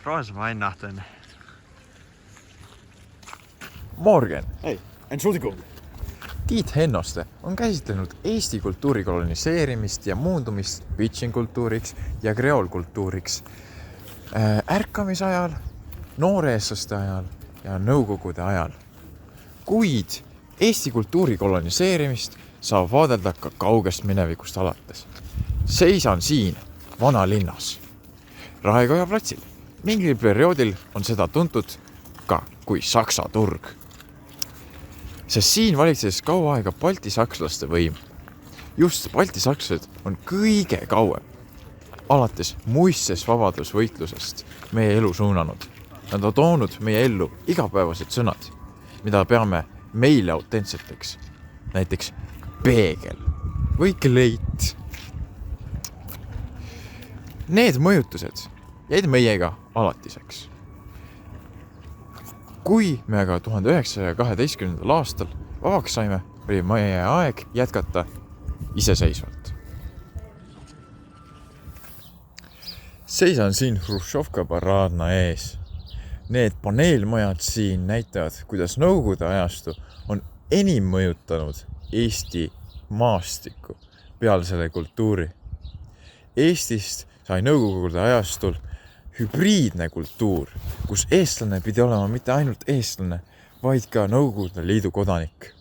Roos Weihnachten. Morgen! Hey, Entschuldigung. Tiit Hennoste on käsitlenud Eesti kultuuri koloniseerimist ja muundumist pitšinkultuuriks ja kreoolkultuuriks ärkamisajal, nooreestlaste ajal ja nõukogude ajal. Kuid Eesti kultuuri koloniseerimist saab vaadelda ka kaugest minevikust alates. Seisan siin vanalinnas, Raekoja platsil. Mingil perioodil on seda tuntud ka kui Saksa turg. Sest siin valitses kaua aega baltisakslaste võim. Just baltisakslased on kõige kauem alates muistses vabadusvõitlusest meie elu suunanud. Nad on toonud meie ellu igapäevased sõnad, mida peame meile autentseteks. Näiteks peegel või kleit. Need mõjutused jäid meiega alatiseks. Kui me aga 1912. aastal vabaks saime, oli meie aeg jätkata iseseisvalt. Seisan siin Hruštšovka paraadna ees. Need paneelmajad siin näitavad, kuidas nõukogude ajastu on enim mõjutanud Eesti maastikku peale selle kultuuri. Eestist sai nõukogude ajastul hübriidne kultuur, kus eestlane pidi olema mitte ainult eestlane, vaid ka Nõukogude Liidu kodanik.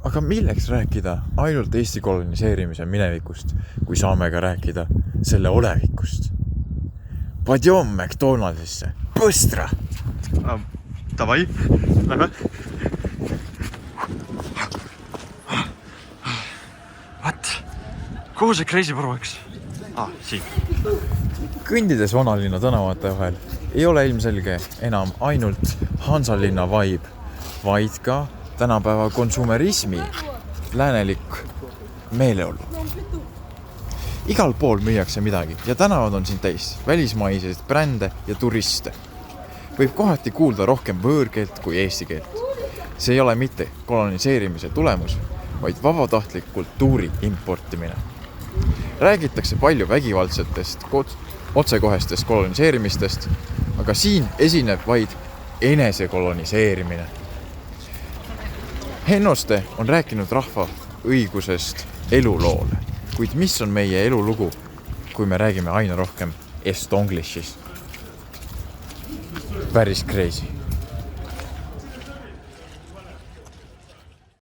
Aga milleks rääkida ainult Eesti koloniseerimise minevikust, kui saame ka rääkida selle olevikust? Padjom McDonaldsisse, põstra! Davai, lähme. What? Kuhu see crazy paru läks? Siin. Kõndides vanalinna tänavate vahel ei ole ilmselge enam ainult Hansalinna vibe, vaid ka tänapäeva konsumerismi läänelik meeleolu. Igal pool müüakse midagi ja tänavad on siin täis välismaiseid brände ja turiste. Võib kohati kuulda rohkem võõrkeelt kui eesti keelt. See ei ole mitte koloniseerimise tulemus, vaid vabatahtlik kultuuri importimine. Räägitakse palju vägivaldsetest, otsekohestest koloniseerimistest, aga siin esineb vaid enesekoloniseerimine. Hennoste on rääkinud rahva õigusest eluloole, kuid mis on meie elulugu, kui me räägime aina rohkem estonglish'is? Päris crazy.